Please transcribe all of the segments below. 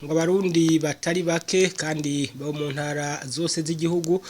ngo abarundi batari bake kandi bo mu ntara zose z'igihugu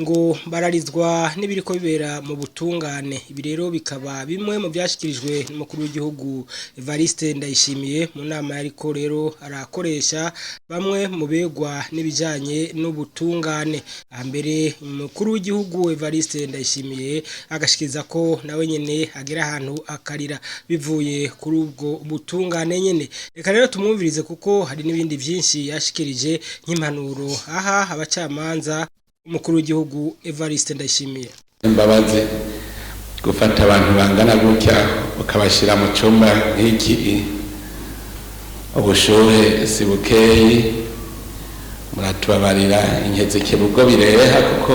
ngo bararizwa n'ibiriko bibera mu butungane. Ibi rero bikaba bimwe mu byashikirijwe n'umukuru w'igihugu Evariste Ndayishimiye mu nama yariko rero arakoresha bamwe mu begwa n'ibijanye n'ubutungane. Ahambere umukuru w'igihugu Evariste Ndayishimiye agashikiriza ko nawe nyene agera ahantu akarira bivuye kuri ubwo butungane nyene. Reka rero tumwumvirize kuko hari n'ibindi byinshi yashikirije nk'impanuro aha abacamanza umukuru w'igihugu Evariste Ndayishimiye. Imbabazi gufata abantu bangana gutya ukabashira mu cyumba nk'iki, ubushuhe si bukeyi, muratubabarira inkeze kibugo bireha kuko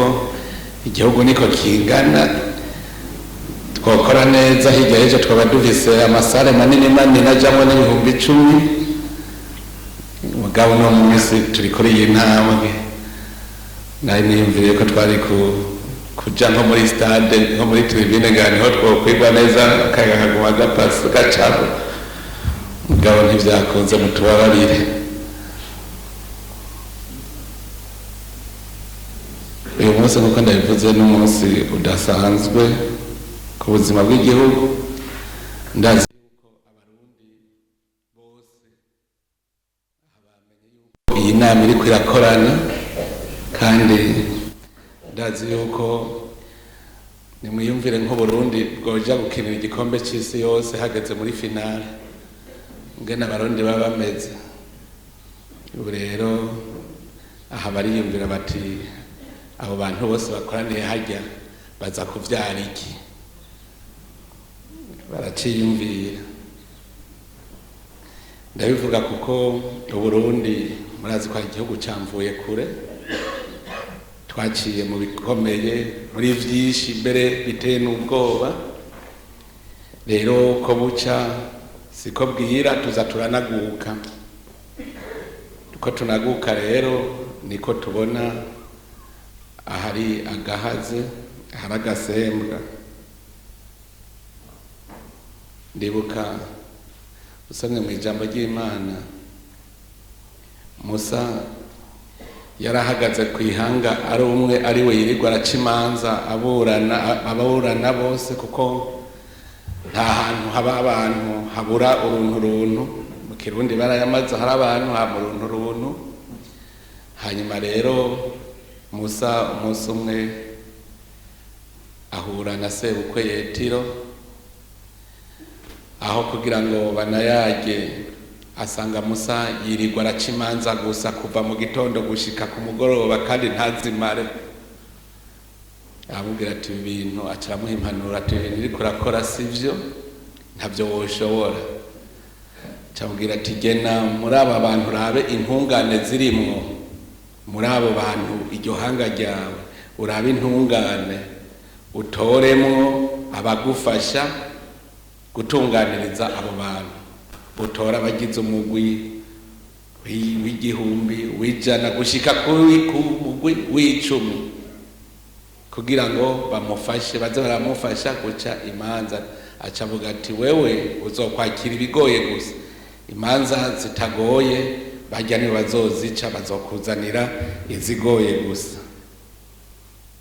igihugu niko kingana. Twokora neza hirya y'ejo twaba dufise amasare manini manini ajamwo n'ibihumbi 10. Mugabo no munsi turi kuri iyi ntambwe. Nari niyumviriye ko twari kuja nko muri stade nko muri tribune ngani ho twokwigwa neza akaguma gapasi gacabo. Mugabo ntivyakunze, mutubabarire. Uyu munsi kuko ndabivuze n'umunsi udasanzwe ku buzima bw'igihugu. Ndazi yuko abarundi bose bamenye yuko iyi nama iriko irakorana, kandi ndazi yuko nimwiyumvire nk'Uburundi bwoja gukinira igikombe c'isi yose hageze muri finale ngene abarundi baba bameze. Ubu rero aha bariyumvira bati abo bantu bose bakoraniye hajya baza kuvyara iki, baraciyumvira. Ndabivuga kuko Uburundi murazi ko igihugu camvuye kure, twaciye mu bikomeye muri vyinshi mbere biteye n'ubwoba. Rero ko buca siko bwira tuza turanaguka. Uko tunaguka rero niko tubona ahari agahaze, ahari agasembwa. Ndibuka usomye mu ijambo ry'Imana, Musa yarahagaze ku ihanga ari umwe ari we yirirwa araca imanza aburana bose, kuko nta hantu haba abantu habura uruntu. Mu Kirundi barayamaze hari abantu haba uruntu. Hanyuma rero Musa umunsi umwe ahura na sebukwe Yetiro, aho kugira ngo banayage asanga Musa yirirwa araca imanza gusa kuva mu gitondo gushika ku mugoroba kandi ntazimare. Amubwira ati ibintu, acaramuha impanuro ati ibintu uriko urakora sivyo, ntavyo woshobora. Camubwira ati gena muri aba bantu urabe intungane zirimwo, muri abo bantu iryo hanga ryawe urabe intungane, utoremwo abagufasha gutunganiriza abo bantu. Utora abagize umugwi w'igihumbi, w'ijana, gushika kuri w'10 kugira ngo bamufashe, baze baramufasha guca imanza. Aca avuga ati wewe uzokwakira ibigoye gusa, imanza zitagoye bajya nibo bazozica, bazokuzanira izigoye gusa.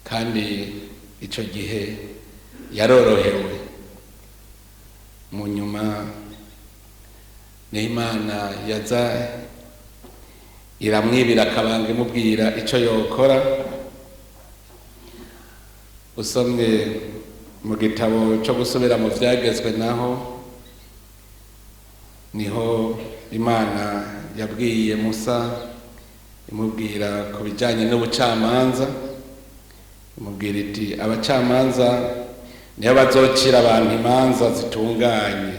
Kandi ico gihe yarorohewe. Mu nyuma n'Imana yaza iramwibira akabanga imubwira ico yokora. Usomye mu gitabo cyo gusubira mu vyagezwe naho niho Imana yabwiye Musa imubwira ku bijanye n'ubucamanza, imubwira iti abacamanza niyo bazocira abantu imanza zitunganye.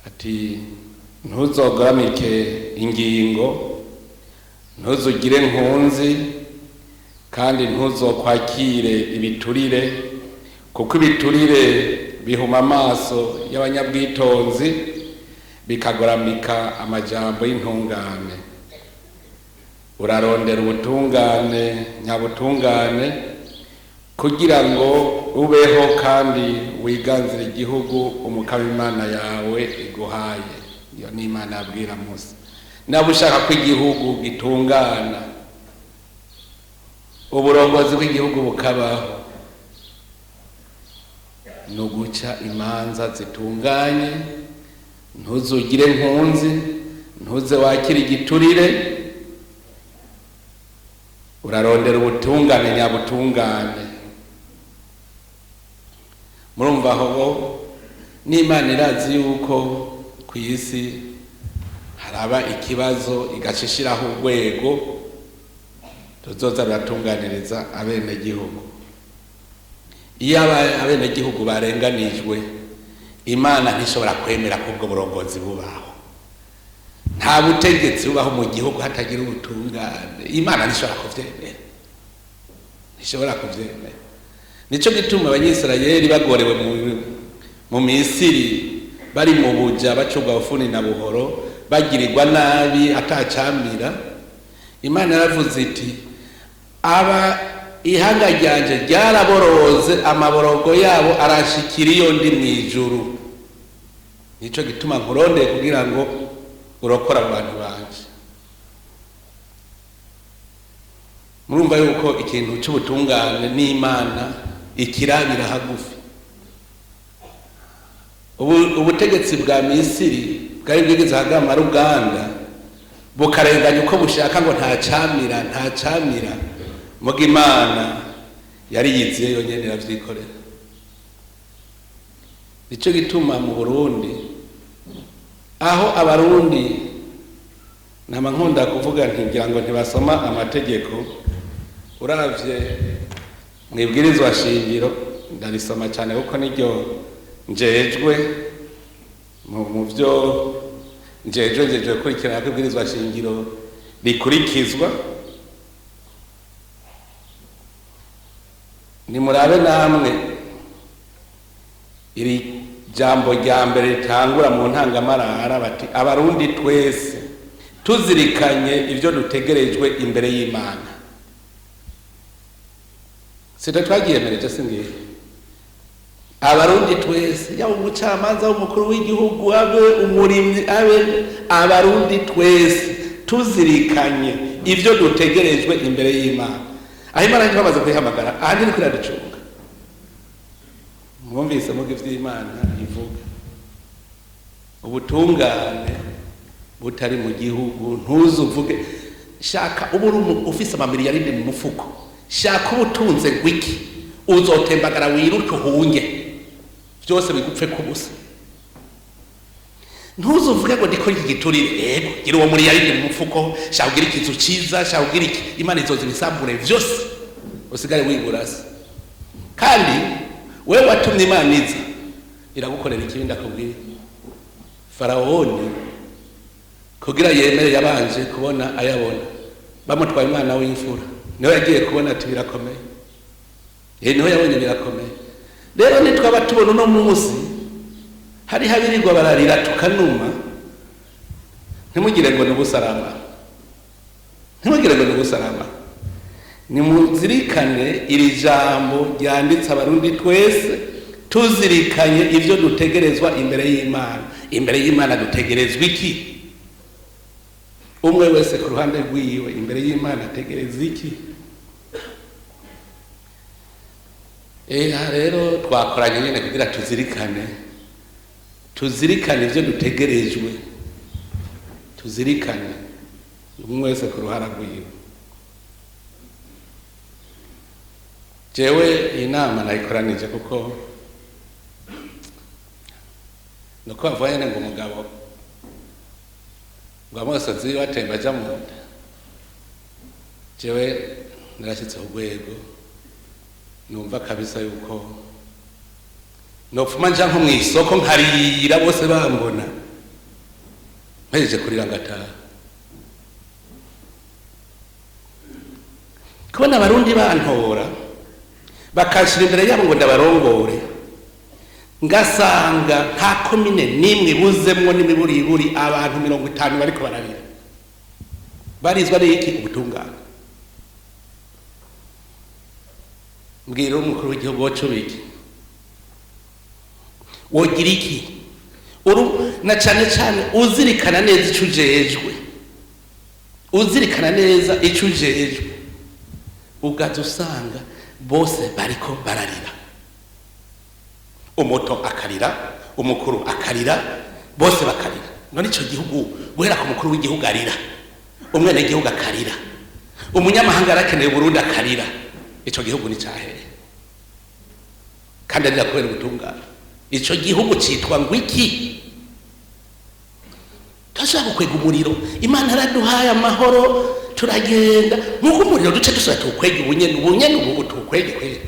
Ati ntuzogamike ingingo, ntuzugire nkunzi, kandi ntuzokwakire ibiturire, kuko ibiturire bihuma amaso y'abanyabwitonzi bikagoramika amajambo y'intungane. Urarondera ubutungane nyabutungane kugira ngo ubeho kandi wiganzire igihugu umukama Imana yawe iguhaye. iyo ni Imana yabwira Musa. Naba ushaka ko igihugu gitungana, uburongozi bw'igihugu bukabaho, ni uguca imanza zitunganye, ntuzugire nkunzi, ntuze wakira igiturire, urarondera ubutungane nyabutungane. Murumva aho n'Imana irazi yuko ku isi haraba ikibazo igashishiraho urwego tuzoza ruratunganiriza abenegihugu. Iyo abenegihugu barenganijwe, Imana ntishobora kwemera ko ubwo burongozi bubaho. Nta butegetsi bubaho mu gihugu hatagira ubutungane, Imana ntishobora kuvyemera, ntishobora kuvyemera. Nico gituma Abanyisirayeli bagorewe mu Misiri, bari mu buja bacurwa bufuni na buhoro, bagirirwa nabi atacamira, Imana yaravuze iti aba ihanga ryanje ryaraboroze, amaborogo yabo arashikira iyo ndi mw'ijuru. Nico gituma nkurondeye kugira ngo urokora abantu banje. Murumva yuko ikintu cy'ubutungane n'Imana ikirabira hagufi. Ubutegetsi bwa Misiri bwari bwigeze hagama Ruganda, bukarenganya uko bushaka ngo ntacamira, muga Imana yari yiziye yonyene iravyikorera. Nico gituma mu Burundi, aho abarundi nama nkunda kuvuga ngira ngo ntibasoma amategeko, uravye mwibwirizwa shingiro ndarisoma cyane kuko niryo njejwe mu byo njejwe kurikirana kwibwirizwa shingiro rikurikizwa. Ni murabe namwe iri jambo rya mbere ritangura mu ntangamarara bati abarundi twese tuzirikanye ibyo dutegerejwe imbere y'Imana. Sita twagiyemereje singiye abarundi twese, yaba umucamanza w'umukuru w'igihugu, abe umurimyi, abe abarundi twese tuzirikanye ibyo dutegerejwe imbere y'Imana. Aho Imana ntibamaze kwihamagara, ahandi ni kuraducunga. Mwumvise muga ivy'Imana ivuga, ubutungane butari mu gihugu, ntuzuvuge shaka uburu ufise amamiliyaridi mu mufuko, shaka ubutunze gwiki, uzotembagara wiruke uhunge, byose bigupfe kubusa. Ntuzuvuge ngo ndiko igiturire, ego gira uwo miliyaridi mu mufuko, shaka ugira ikizu ciza, shaka ugira iki, Imana izoza ibisambure vyose, usigare wigurasa. Kandi wewe watumye Imana iza iragukorera ikibi. Ndakubwira Faraoni kugira yemere yabanje kubona ayabona, bamutwaye umwana w'imfura, niho yagiye kubona ati birakomeye, niho yabonye birakomeye. Rero nitwaba tubona uno munsi hari habirirwa bararira tukanuma, ntimugire ngo n'ubusarama, ntimugire ngo n'ubusarama. Nimuzirikane iri jambo ryanditse abarundi twese, tuzirikanye ibyo dutegerezwa imbere y'Imana. Imbere y'Imana dutegerezwa iki? Umwe wese ku ruhande rwiwe imbere y'Imana ategereza iki? Rero twakoranye nyine kugira tuzirikane ibyo dutegerejwe, tuzirikane umwe wese ku ruhara rwiwe. Jewe inama nayikoranije kuko nuko bavanye ngo umugabo ngo amosozi watemba aja mu nda. Jewe narashyitse urwego numva kabisa yuko nopfuma nja nko mu isoko nkarira bose bambona mpejeje kurira ngataha. Kubona abarundi bantora bakashira imbere yabo ngo ndabarongore, ngasanga nta komine nimwe buzemwo n'imiburiburi abantu 50 bariko bararira, barizwa n'iki? Ubutungane. Mbwira umukuru w'igihugu wacu biki wogira iki? na cyane cyane uzirikana neza icyo ujejwe, uzirikana neza icyo ujejwe, ugaza usanga bose bariko bararira, umuto akarira, umukuru akarira, bose bakarira. None icyo gihugu guhera ku mukuru w'igihugu arira, umwene gihugu akarira, umunyamahanga arakeneye Burundi akarira, icyo gihugu ni cyahere kandi arira kubera ubutungane. Icyo gihugu cyitwa ngo iki? Turashaka gukwega umuriro, Imana araduhaye amahoro turagenda nk'uko umuriro duce dusubira tuwukwege ubunyene ubu tuwukwege kwera.